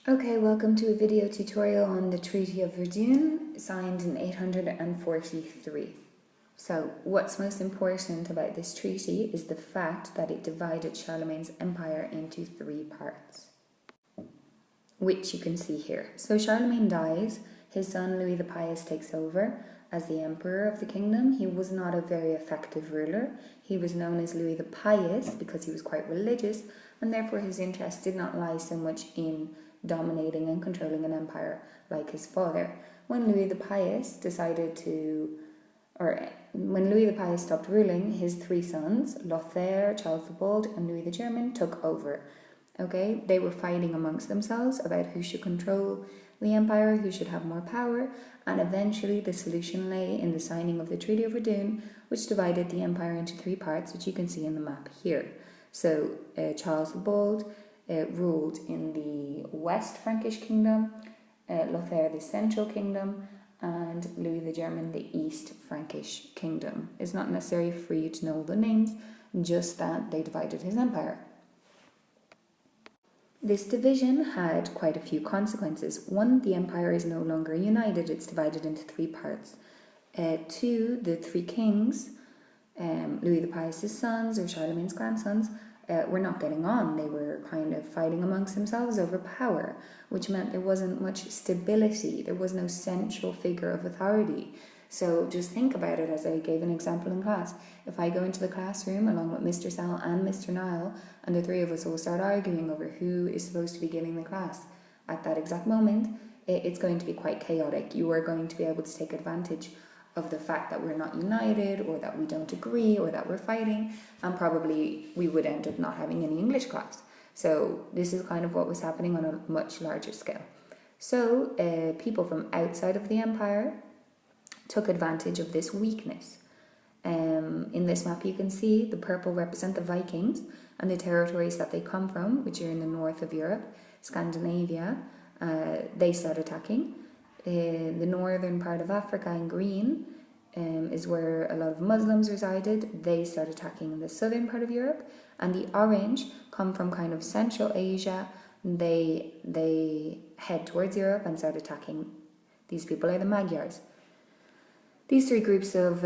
Okay, welcome to a video tutorial on the Treaty of Verdun, signed in 843. So, what's most important about this treaty is the fact that it divided Charlemagne's empire into three parts, which you can see here. So Charlemagne dies, his son Louis the Pious takes over as the emperor of the kingdom. He was not a very effective ruler. He was known as Louis the Pious because he was quite religious, and therefore his interest did not lie so much in dominating and controlling an empire like his father. When Louis the Pious stopped ruling, his three sons, Lothair, Charles the Bold, and Louis the German, took over. Okay, they were fighting amongst themselves about who should control the empire, who should have more power, and eventually the solution lay in the signing of the Treaty of Verdun, which divided the empire into three parts, which you can see in the map here. So Charles the Bold ruled in the West Frankish kingdom, Lothair the Central kingdom, and Louis the German the East Frankish kingdom. It's not necessary for you to know all the names, just that they divided his empire. This division had quite a few consequences. One, the empire is no longer united, it's divided into three parts. Two, the three kings, Louis the Pious's sons or Charlemagne's grandsons, were not getting on. They were kind of fighting amongst themselves over power, which meant there wasn't much stability. There was no central figure of authority. So just think about it, as I gave an example in class. If I go into the classroom along with Mr. Sal and Mr. Nile, and the three of us will start arguing over who is supposed to be giving the class, at that exact moment, it's going to be quite chaotic. You are going to be able to take advantage of the fact that we're not united, or that we don't agree, or that we're fighting, and probably we would end up not having any English class. So this is kind of what was happening on a much larger scale. So people from outside of the empire took advantage of this weakness. In this map you can see the purple represent the Vikings and the territories that they come from, which are in the north of Europe, Scandinavia. They start attacking. The northern part of Africa in green is where a lot of Muslims resided. They start attacking in the southern part of Europe. And the orange come from kind of Central Asia. They head towards Europe and start attacking. These people are the Magyars. These three groups of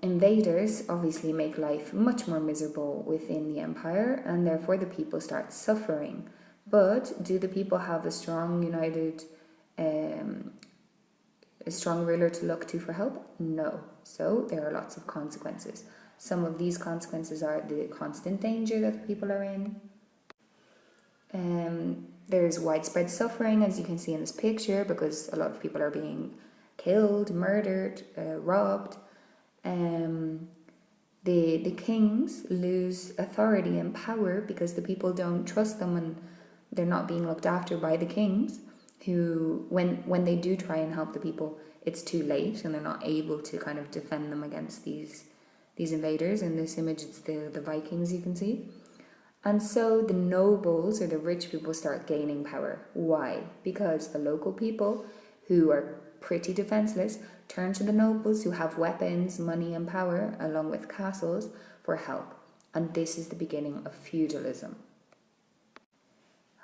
invaders obviously make life much more miserable within the empire, and therefore the people start suffering. But do the people have a strong, united, a strong ruler to look to for help? No. So there are lots of consequences. Some of these consequences are the constant danger that the people are in. There's widespread suffering, as you can see in this picture, because a lot of people are being killed, murdered, robbed. The kings lose authority and power because the people don't trust them, and they're not being looked after by the kings, who, when they do try and help the people, it's too late, and they're not able to kind of defend them against these invaders. In this image, it's the Vikings, you can see. And so the nobles, or the rich people, start gaining power. Why? Because the local people, who are pretty defenseless, turn to the nobles, who have weapons, money and power, along with castles, for help. And this is the beginning of feudalism.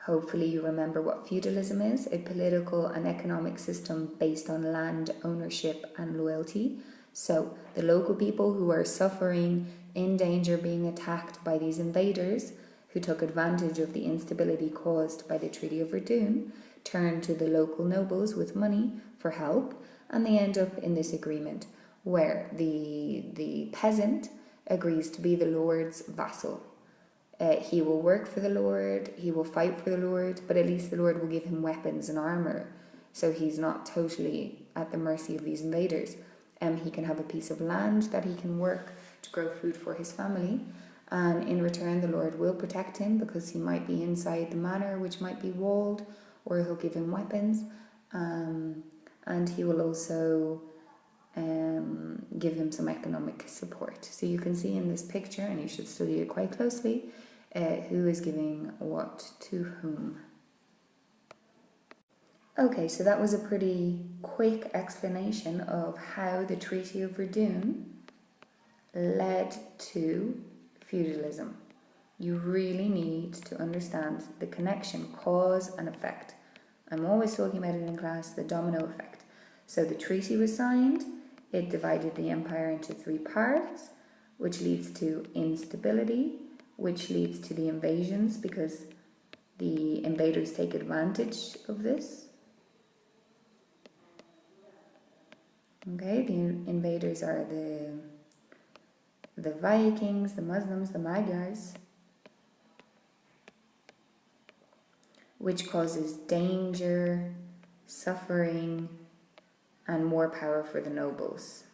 Hopefully you remember what feudalism is: a political and economic system based on land ownership and loyalty. So the local people who are suffering, in danger, being attacked by these invaders, who took advantage of the instability caused by the Treaty of Verdun, turn to the local nobles with money for help, and they end up in this agreement where the peasant agrees to be the lord's vassal. He will work for the lord, he will fight for the lord, but at least the lord will give him weapons and armor, so he's not totally at the mercy of these invaders. He can have a piece of land that he can work to grow food for his family, and in return the lord will protect him, because he might be inside the manor, which might be walled, or he'll give him weapons, and he will also give him some economic support. So you can see in this picture, and you should study it quite closely, who is giving what to whom. Okay, so that was a pretty quick explanation of how the Treaty of Verdun led to feudalism. You really need to understand the connection, cause and effect I'm always talking about it in class, the domino effect. So the treaty was signed, it divided the empire into three parts, which leads to instability, which leads to the invasions because the invaders take advantage of this. Okay, the invaders are the Vikings, the Muslims, the Magyars, which causes danger, suffering, and more power for the nobles,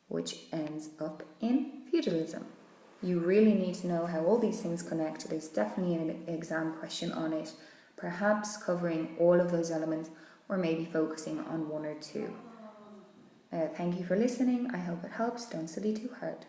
which ends up in feudalism. You really need to know how all these things connect. There's definitely an exam question on it, perhaps covering all of those elements or maybe focusing on one or two. Thank you for listening. I hope it helps. Don't study too hard.